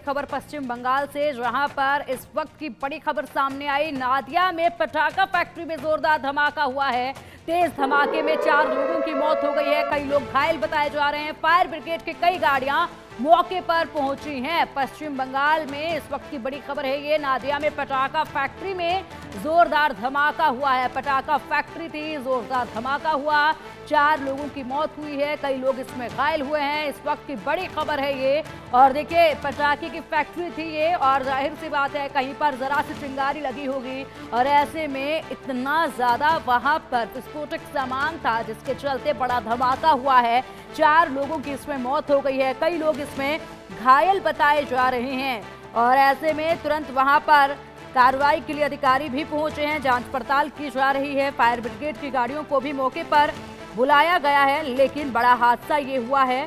खबर पश्चिम बंगाल से, जहां पर इस वक्त की बड़ी खबर सामने आई। नादिया में पटाखा फैक्ट्री में जोरदार धमाका हुआ है। तेज धमाके में 4 लोगों की मौत हो गई है, कई लोग घायल बताए जा रहे हैं। फायर ब्रिगेड की कई गाड़ियां मौके पर पहुंची हैं। पश्चिम बंगाल में इस वक्त की बड़ी खबर है ये, नादिया में पटाखा फैक्ट्री में जोरदार धमाका हुआ है। पटाखा फैक्ट्री थी, जोरदार धमाका हुआ, 4 लोगों की मौत हुई है, कई लोग इसमें घायल हुए हैं। इस वक्त की बड़ी खबर है ये। और देखिए, पटाखे की फैक्ट्री थी ये, और जाहिर सी बात है कहीं पर जरा सी चिंगारी लगी होगी, और ऐसे में इतना ज्यादा वहां पर विस्फोटक सामान था जिसके चलते बड़ा धमाका हुआ है। 4 लोगों की इसमें मौत हो गई है, कई लोग इसमें घायल बताए जा रहे हैं। और ऐसे में तुरंत वहां पर कार्रवाई के लिए अधिकारी भी पहुंचे हैं, जांच पड़ताल की जा रही है। फायर ब्रिगेड की गाड़ियों को भी मौके पर बुलाया गया है, लेकिन बड़ा हादसा ये हुआ है।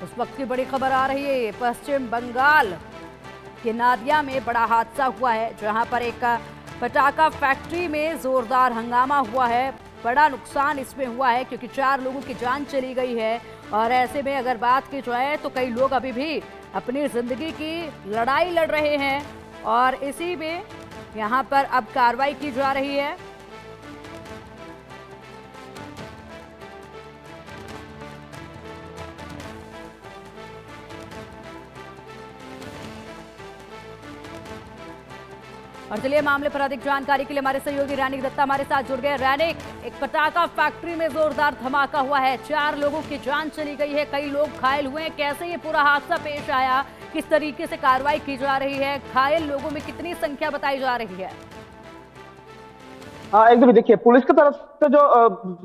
उस वक्त की बड़ी खबर आ रही है, पश्चिम बंगाल के नादिया में बड़ा हादसा हुआ है, जहां पर एक पटाखा फैक्ट्री में जोरदार हंगामा हुआ है। बड़ा नुकसान इसमें हुआ है क्योंकि 4 लोगों की जान चली गई है। और ऐसे में अगर बात की जाए तो कई लोग अभी भी अपनी जिंदगी की लड़ाई लड़ रहे हैं, और इसी में यहाँ पर अब कार्रवाई की जा रही है। और चलिए, मामले पर अधिक जानकारी के लिए हमारे सहयोगी रैनिक दत्ता हमारे साथ जुड़ गए। रैनिक, एक पटाखा फैक्ट्री में जोरदार धमाका हुआ है, 4 लोगों की जान चली गई है, कई लोग घायल हुए हैं। कैसे ये पूरा हादसा पेश आया, किस तरीके से कार्रवाई की जा रही है, घायल लोगों में कितनी संख्या बताई जा रही है? हाँ, एकदम देखिए, पुलिस की तरफ से जो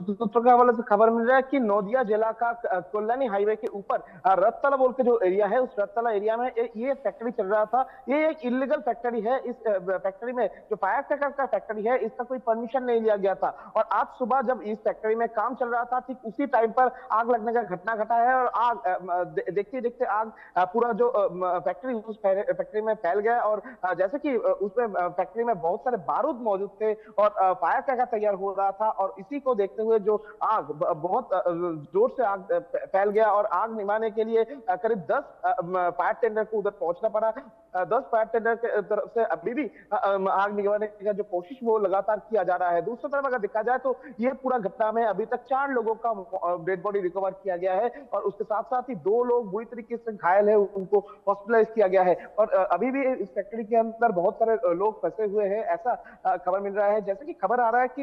सूत्रों के हवाले से खबर मिल रहा है कि नौदिया जिला का कल्याणी हाईवे के ऊपर रततला बोल के जो एरिया है, उस रततला एरिया में ये फैक्ट्री चल रहा था। ये एक इलीगल फैक्ट्री है। इस फैक्ट्री में जो फायर क्रैकर का फैक्ट्री है, इसका कोई परमिशन नहीं लिया गया था। और आज सुबह जब इस फैक्ट्री में काम चल रहा था, ठीक उसी टाइम पर आग लगने का घटना घटा है। और आग देखते देखते आग पूरा जो फैक्ट्री उस फैक्ट्री में फैल गया। और जैसे कि उसमें फैक्ट्री में बहुत सारे बारूद मौजूद थे और फायर क्रैकर तैयार हो रहा था, और इसी को देखते हुए जो आग बहुत जोर से आग फैल गया। और आग निभाने के लिए करीब 10 फायर टेंडर को उधर पहुंचना पड़ा। 10 फायर टेंडर के तरफ से अभी भी आग निभाने का जो कोशिश वो लगातार किया जा रहा है। दूसरी तरफ अगर देखा जाए तो ये पूरा घटना में अभी तक 4 लोगों का डेड बॉडी रिकवर किया गया है, और उसके साथ साथ ही 2 लोग बुरी तरीके से घायल है, उनको हॉस्पिटलाइज किया गया है। और अभी भी इस फैक्ट्री के अंदर बहुत सारे लोग फंसे हुए हैं, ऐसा खबर मिल रहा है। जैसे कि खबर आ रहा है कि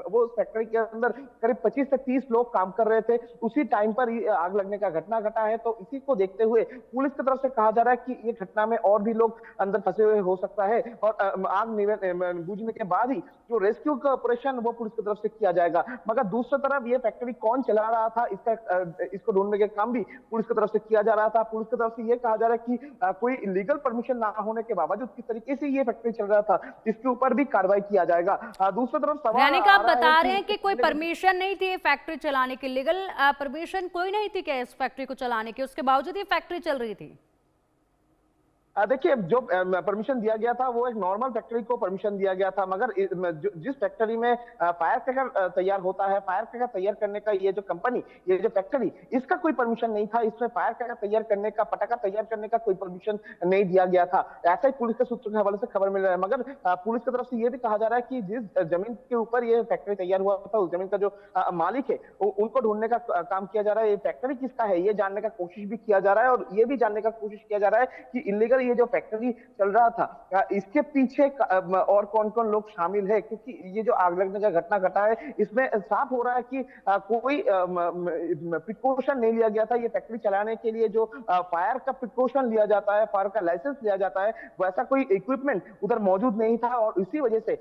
वो उस फैक्ट्री के अंदर करीब 25 से 30 लोग काम कर रहे थे, उसी टाइम पर आग लगने का घटना घटा है। तो इसी को देखते हुए पुलिस की तरफ से कहा जा रहा है कि ये घटना में और भी लोग अंदर फंसे हुए हो सकता है, और आग बुझने के बाद ही जो रेस्क्यू का ऑपरेशन वो पुलिस की तरफ से किया जाएगा। मगर दूसरी तरफ ये फैक्ट्री कौन चला रहा था, इसको ढूंढने के काम भी पुलिस की तरफ से किया जा रहा था। पुलिस की तरफ से ये कहा जा रहा है कि कोई लीगल परमिशन ना होने के बावजूद किस तरीके से ये फैक्ट्री चल रहा था, इसके ऊपर भी कार्रवाई किया जाएगा। दूसरी तरफ यानी कि आप बता रहे हैं कि कोई परमिशन नहीं थी फैक्ट्री चलाने की, लीगल परमिशन कोई नहीं थी क्या इस फैक्ट्री को चलाने की, उसके बावजूद ये फैक्ट्री चल रही थी? देखिए, जो परमिशन दिया गया था वो एक नॉर्मल फैक्ट्री को परमिशन दिया गया था। मगर जिस फैक्ट्री में फायर क्रैकर तैयार होता है, फायर क्रैकर तैयार करने का ये जो कंपनी, ये जो फैक्ट्री, इसका कोई परमिशन नहीं था। इसमें फायर क्रैकर तैयार करने का, पटाखा तैयार करने का कोई परमिशन नहीं दिया गया था। ऐसा ही पुलिस के सूत्रों के हवाले से खबर मिल रहा है। मगर पुलिस की तरफ से ये भी कहा जा रहा है कि जिस जमीन के ऊपर ये फैक्ट्री तैयार हुआ था, उस जमीन का जो मालिक है उनको ढूंढने का काम किया जा रहा है। ये फैक्ट्री किसका है ये जानने का कोशिश भी किया जा रहा है, और ये भी जानने का कोशिश किया जा रहा है कि इलीगल ये जो फैक्ट्री चल रहा था, इसके पीछे और कौन कौन लोग शामिल है। क्योंकि ये जो आग लगने का घटना घटा है, इसमें साफ हो रहा है कि कोई प्रिकॉशन नहीं लिया गया था। ये फैक्ट्री चलाने के लिए जो फायर का प्रिकॉशन लिया जाता है, फायर का लाइसेंस लिया जाता है, वैसा कोई इक्विपमेंट उधर मौजूद नहीं था। और इसी वजह से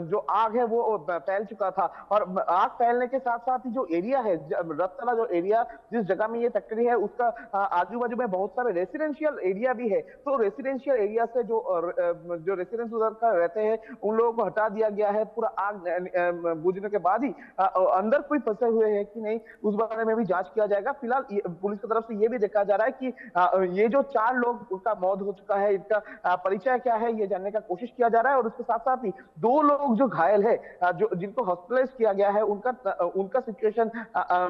जो आग है वो फैल चुका था। और आग फैलने के साथ साथ ही जो एरिया है, रततला जो एरिया जिस जगह में ये फैक्ट्री है, उसका आजू बाजू में बहुत सारे रेसिडेंशियल एरिया भी है। तो रेसिडेंशियल एरिया से जो रेसिडेंट्स उधर का रहते हैं उन लोगों को हटा दिया गया है। पूरा आग बुझने के बाद ही अंदर कोई फंसे हुए हैं कि नहीं उस बारे में भी जांच किया जाएगा। फिलहाल पुलिस की तरफ से ये भी देखा जा रहा है कि ये जो 4 लोग उनका मौत हो चुका है, इनका परिचय क्या है ये जानने का कोशिश किया जा रहा है। और उसके साथ साथ ही 2 लोग जो घायल है, जो जिनको हॉस्पिटलाइज किया गया है, उनका सिचुएशन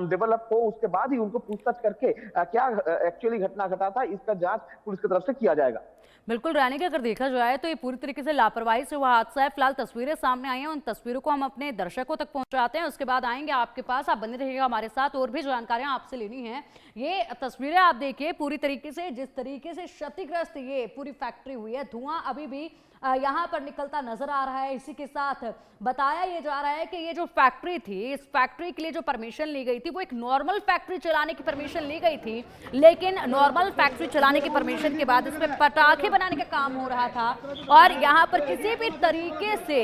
डेवलप हो उसके बाद ही उनको पूछताछ करके क्या एक्चुअली घटना घटा था इसका जांच पुलिस की तरफ से किया जाएगा। बिल्कुल रानी कि अगर देखा जाए तो ये पूरी तरीके से लापरवाही से हुआ हादसा है। फिलहाल तस्वीरें सामने आई हैं, उन तस्वीरों को हम अपने दर्शकों तक पहुंचाते हैं, उसके बाद आएंगे आपके पास। आप बने रहिएगा हमारे साथ, और भी जानकारियां आपसे लेनी है। ये तस्वीरें आप देखिए पूरी तरीके से, जिस तरीके से क्षतिग्रस्त ये पूरी फैक्ट्री हुई है, धुआं अभी भी यहाँ पर निकलता नजर आ रहा है। इसी के साथ बताया ये जा रहा है कि ये जो फैक्ट्री थी, इस फैक्ट्री के लिए जो परमिशन ली गई थी वो एक नॉर्मल फैक्ट्री चलाने की परमिशन ली गई थी, लेकिन नॉर्मल फैक्ट्री चलाने की परमिशन के बाद इसमें पटाखे बनाने का काम हो रहा था और यहाँ पर किसी भी तरीके से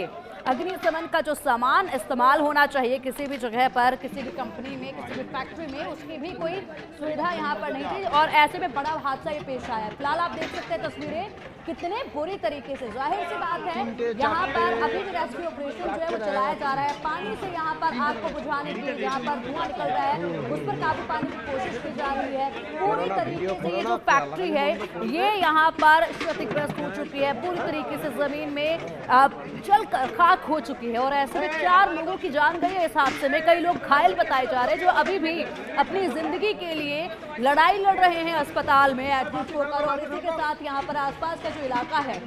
अग्निशमन का जो सामान इस्तेमाल होना चाहिए किसी भी जगह पर, किसी भी कंपनी में, किसी भी फैक्ट्री में, उसकी भी कोई सुविधा यहाँ पर नहीं थी और ऐसे में बड़ा हादसा ये पेश आया। फिलहाल आप देख सकते हैं तस्वीरें कितने बुरी तरीके से, जाहिर सी बात है यहाँ पर अभी भी रेस्क्यू ऑपरेशन जो है वो चलाया जा रहा है। पानी से यहाँ पर आग को बुझाने की, जहाँ पर धुआं निकल रहा है उस पर काबू पाने की कोशिश की जा रही है। पूरी तरीके से ये जो फैक्ट्री है ये यहाँ पर क्षतिग्रस्त हो चुकी है, पूरी तरीके से जमीन में जल खाक हो चुकी है और ऐसे में 4 लोगों की जान गई है इस हादसे में। कई लोग घायल बताए जा रहे हैं जो अभी भी अपनी जिंदगी के लिए लड़ाई लड़ रहे हैं अस्पताल में एडमिट होकर। और इसी के साथ यहाँ पर आसपास का जो इलाका है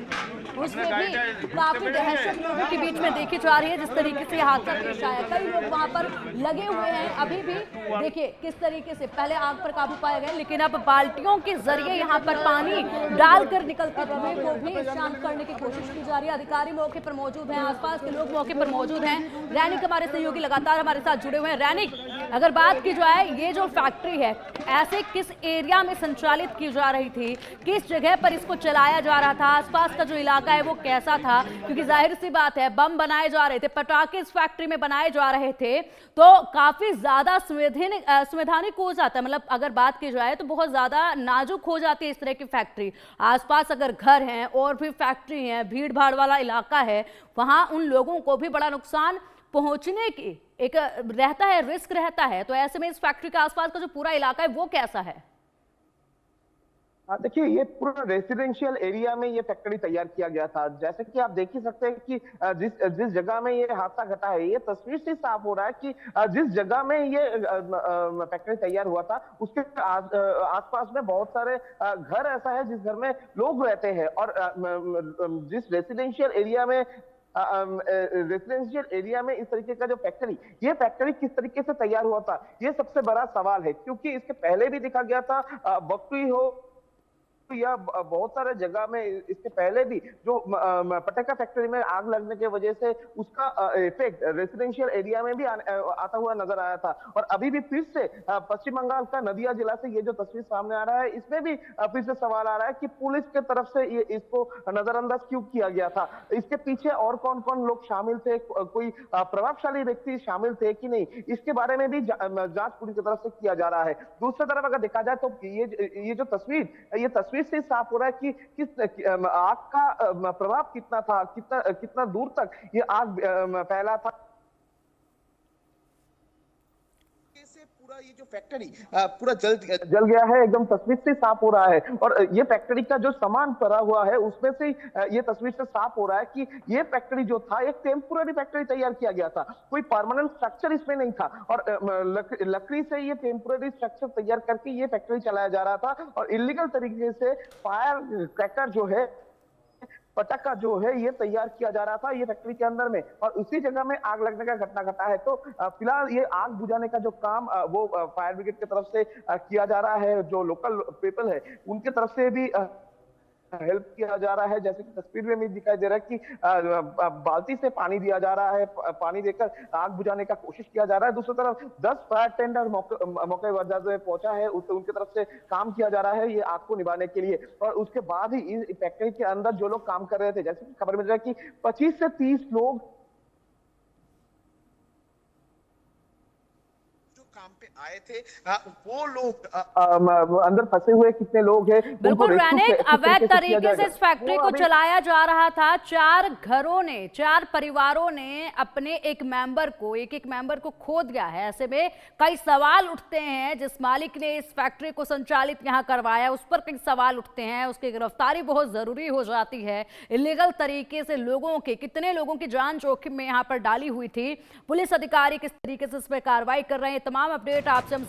उसमें भी काफी दहशत लोगों के बीच में देखी जा रही है। जिस तरीके से हादसा पेश आया, कई लोग वहां पर लगे हुए हैं अभी भी। देखिए किस तरीके से पहले आग पर काबू पाया गया, लेकिन अब बाल्टियों के जरिए यहाँ पर पानी डालकर निकलते हुए को भी शांत करने की कोशिश की जा रही है। अधिकारी मौके पर मौजूद हैं, आसपास के लोग मौके पर मौजूद हैं। रैनिक हमारे सहयोगी लगातार हमारे साथ जुड़े हुए हैं। रैनिक, अगर बात की जाए ये जो फैक्ट्री है ऐसे किस एरिया में संचालित की जा रही थी, किस जगह पर इसको चलाया जा रहा था, आसपास का जो इलाका है वो कैसा था? क्योंकि जाहिर सी बात है बम बनाए जा रहे थे, पटाखे इस फैक्ट्री में बनाए जा रहे थे, तो काफी ज्यादा संवैधानिक हो जाता है। मतलब अगर बात की जाए तो बहुत ज्यादा नाजुक हो जाती है इस तरह की फैक्ट्री। आसपास अगर घर हैं और भी फैक्ट्री है, भीड़ भाड़ वाला इलाका है, वहां उन लोगों को भी बड़ा नुकसान पहुंचने की एक रहता है, रिस्क रहता है। तो ऐसे में इस फैक्ट्री के आसपास का जो पूरा इलाका है वो कैसा है? देखिए ये पूरा रेसिडेंशियल एरिया में ये फैक्ट्री तैयार किया गया था। जैसे कि आप देख ही सकते हैं कि जिस जगह में ये हादसा घटा है, ये तस्वीर से साफ हो रहा है कि जिस जगह में ये फैक्ट्री तैयार हुआ था उसके आसपास में बहुत सारे घर ऐसा है जिस घर में लोग रहते हैं। और जिस रेसिडेंशियल एरिया में इस तरीके का जो ये फैक्ट्री किस तरीके से तैयार हुआ था, ये सबसे बड़ा सवाल है। क्योंकि इसके पहले भी देखा गया था, बक्सुई हो या बहुत सारे जगह में इसके पहले भी जो पटाखा फैक्ट्री में आग लगने की वजह से उसका इफेक्ट रेसिडेंशियल एरिया में भी आता हुआ नजर आया था। और अभी भी फिर से पश्चिम बंगाल का नदिया जिला से ये जो तस्वीर सामने आ रहा है, इसमें भी फिर से सवाल आ रहा है कि पुलिस के तरफ से ये इसको नजरअंदाज क्यों किया गया था। इसके पीछे और कौन कौन लोग शामिल थे, कोई प्रभावशाली व्यक्ति शामिल थे कि नहीं, इसके बारे में भी जांच पुलिस की तरफ से किया जा रहा है। दूसरी तरफ अगर देखा जाए तो ये जो तस्वीर से साफ हो रहा है कि किस आग का प्रभाव कितना था, कितना दूर तक ये आग फैला था। पूरा ये जो फैक्ट्री पूरा जल गया है, एकदम तस्वीर से साफ हो रहा है। और ये फैक्ट्री का जो सामान पड़ा हुआ है उसमें से ये तस्वीर से साफ हो रहा है कि ये फैक्ट्री जो था एक टेम्पोररी फैक्ट्री तैयार किया गया था, कोई परमानेंट स्ट्रक्चर इसमें नहीं था। और लकड़ी से ये टेम्पोररी स्ट्रक्चर तैयार करके ये फैक्ट्री चलाया जा रहा था। और इलीगल तरीके से फायर क्रैकर जो है, पटाखा जो है, ये तैयार किया जा रहा था ये फैक्ट्री के अंदर में, और उसी जगह में आग लगने का घटना घटा है। तो फिलहाल ये आग बुझाने का जो काम वो फायर ब्रिगेड की तरफ से किया जा रहा है, जो लोकल पीपल है उनके तरफ से भी हेल्प किया जा रहा है। जैसे कि तस्वीर में भी दिखाई दे रहा है कि बाल्टी से पानी दिया जा रहा है, पानी देकर आग बुझाने का कोशिश किया जा रहा है। दूसरी तरफ 10 फायर टेंडर मौके पर पहुंचा है, उनकी तरफ से काम किया जा रहा है ये आग को निभाने के लिए। और उसके बाद ही इस फैक्ट्री के अंदर जो लोग काम कर रहे थे, जैसे कि खबर मिल रहा है कि 25 से 30 लोग पे आए थे वो लोग अंदर फंसे हुए कितने लोग हैं, उनको बिल्कुल rescue रैनिक, किस अवैध किया तरीके से जाएगा? इस फैक्ट्री वो को अभी चलाया जा रहा था। 4 घरों ने, 4 परिवारों ने अपने एक मेंबर को खो दिया है। ऐसे में कई सवाल उठते हैं। जिस मालिक ने इस फैक्ट्री को संचालित यहां करवाया उस पर कई सवाल उठते हैं। उसकी गिरफ्तारी बहुत जरूरी हो जाती है। इलीगल तरीके से कितने लोगों की जान जोखिम में यहां पर डाली हुई थी। पुलिस अधिकारी किस तरीके से इस पर कार्रवाई कर रहे हैं, तमाम अपडेट आपसे हम